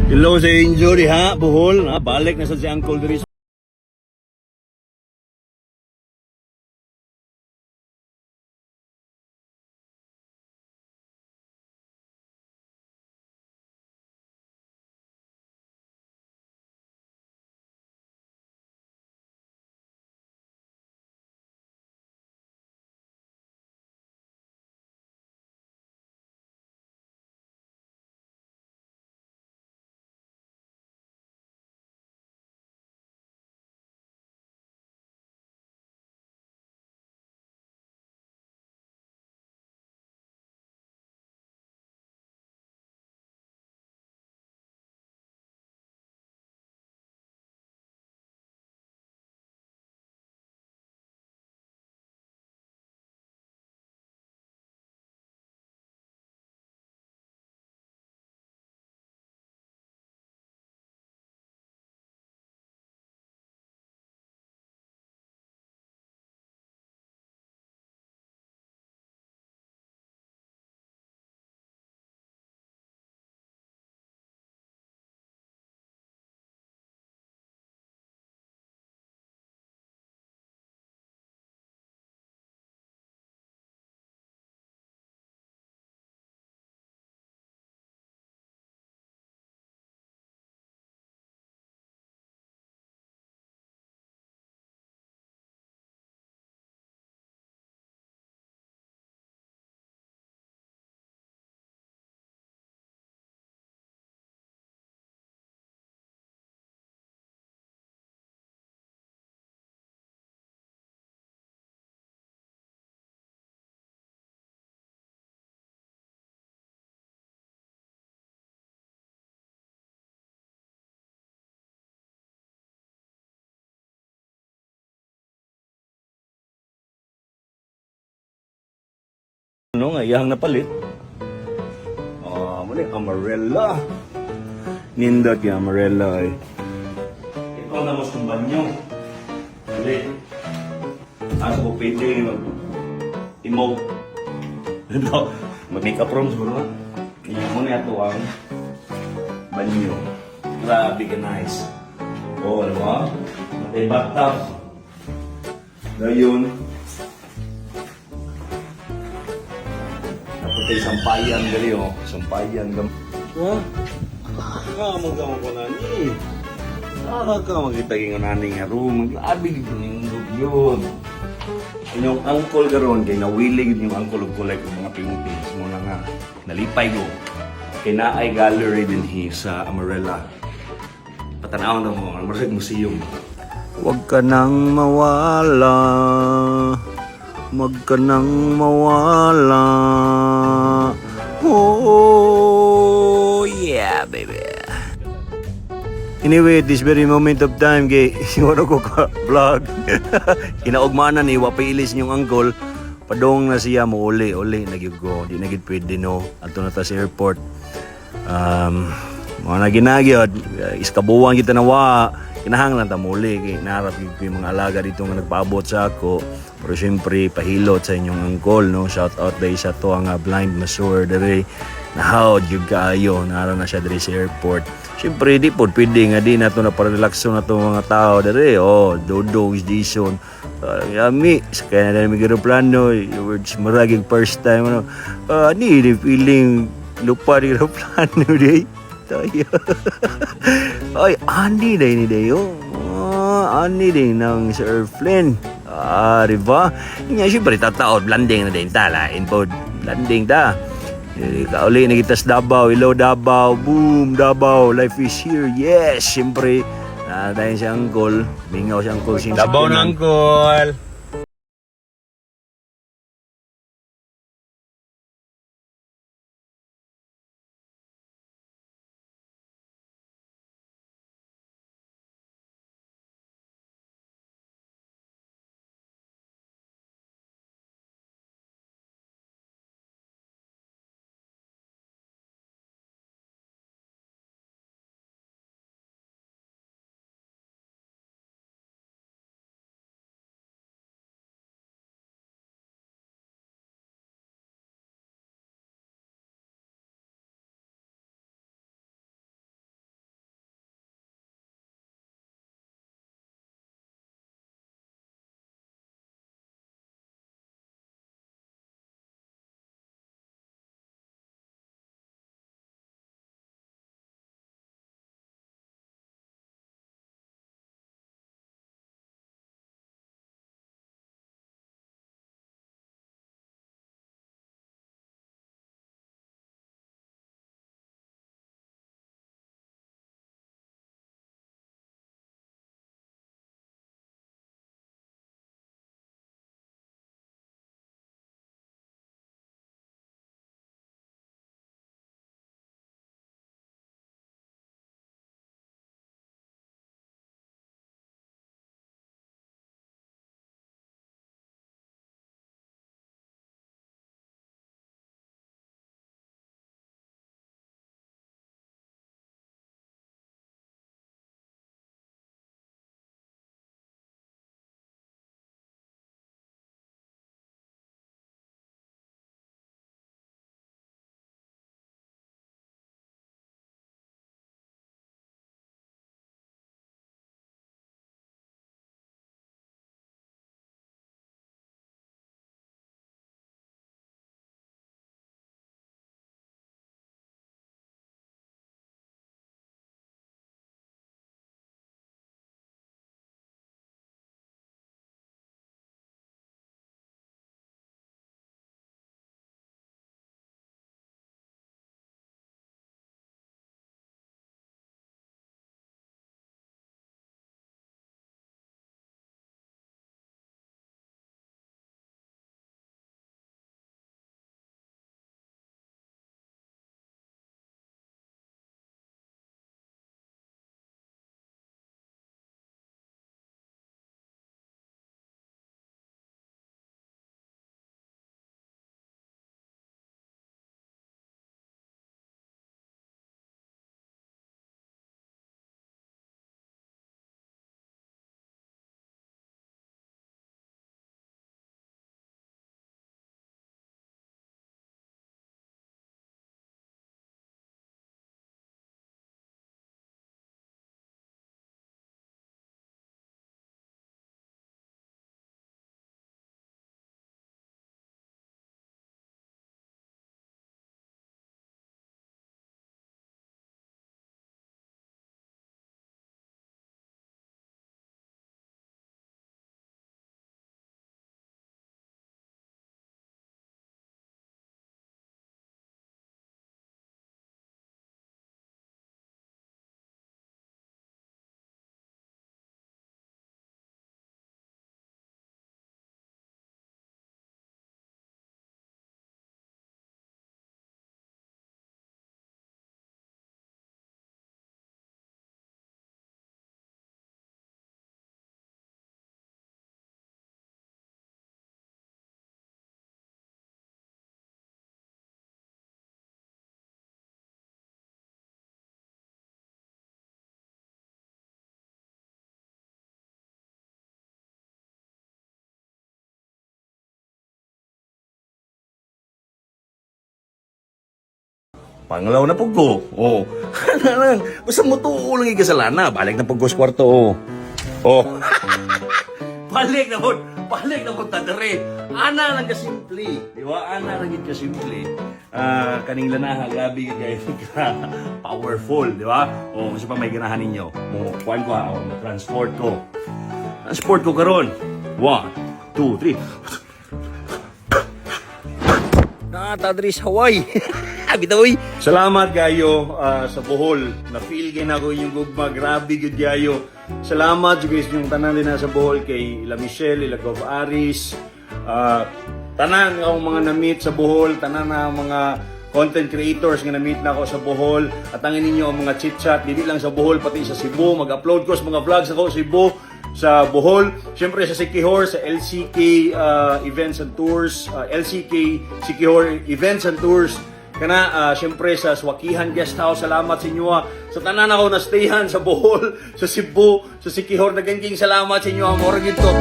Hello sa injury ha, buhol. Ha? Balik na sa si Uncle Diri. Ano nga, iyang napalit. Muna Amarella. Nindot yung Amarella eh. Ikaw na mas kong banyo. Ulit. Ano ko pwede mag-emote. Mag-makeup room siguro na. Iyan mo na ito ang banyo. Grabe ka nice. Ano ba? Matay bathtub. Ngayon, napunta yung sampayan gali oh. Sampayan gam. Wah? Kamang-kamang ko na ni. Ka magkita ng naning room. Grabe dito yung yun. Yung uncle garon, kay nawilig yung uncle of collect ng mga paintings mo na nga. Nalipay ko. Kay naay gallery din sa Amarella. Patanaw na mo, Amarella Museum. Huwag ka nang mawala. Huwag ka nang mawala. Oh, yeah, baby. Anyway, this very moment of time, kay siguro ko ka-vlog. Kinaugmanan ni wapailis yung uncle. Padong na siya mo uli, nagyugo. Di nagit pwede no. Ato na ta sa airport. Mga naginagyod. Iskabuhan kita na wa. Kinahanglan ta muli. Kay narap yung mga alaga dito nga nagpaabot sa ako. Pero siyempre, pahilot sa inyong uncle, no? Shout out dahil sa to ang blind masseur dere. Nahawad yung kaayo. Nara na siya dere sa airport. Siyempre, di po, pwede nga di na ito na para-relaxo na ito mga tao dere. Dodong, Jason. Yami, kaya na namin aeroplano. Words, maraging first time, ano. Di feeling lupa di aeroplano, di. Tayo. Ay, Andy na ini dayo. Andy din ng Sir Flynn. Diba? Nga siyempre tataod, landing na din tala. Inpod, landing ta. Kauli na kita sa Davao. Hello Davao. Boom, Davao. Life is here. Yes, siyempre. Dahil si Uncle. Mingaw si Uncle. Davao na Uncle. Pangalaw na pug ko. Oh. Ano lang, basta mo tuo lang ikasalanan. Balik na pug ko sa kwarto. Oh. Oh. Balik na po. Balik na po tadere. Ana lang ka simple. Di ba? Ana lang ka simple. Kaning lanaha, gabi kayo ka powerful. Di ba? O, kasi pa may ganahan ninyo. O, kuhan ko ha. O, transport ko. Transport ko karon. 1, 2, 3. Tadri sa Hawaii. Bitaw, salamat kayo sa Bohol. Na-feel kayo na ko yung gugma. Grabe good kayo. Salamat guys yung tanan din na sa Bohol kay Ila Michelle, Ila Gov Aris. Tanan ang mga na-meet sa Bohol. Tanan na mga content creators nga na-meet na ako sa Bohol. At ang ninyo ang mga chit-chat. Hindi lang sa Bohol, pati sa Cebu. Mag-upload ko sa mga vlogs ako sa Cebu. Sa Bohol, siyempre sa Siquijor, sa LCK Events and Tours, LCK Siquijor Events and Tours, kana siyempre sa Swakihan Guest House, salamat sa inyo sa tanan ako na stayhan sa Bohol, sa Cebu, sa Siquijor, naganding salamat sa inyo, amor gito.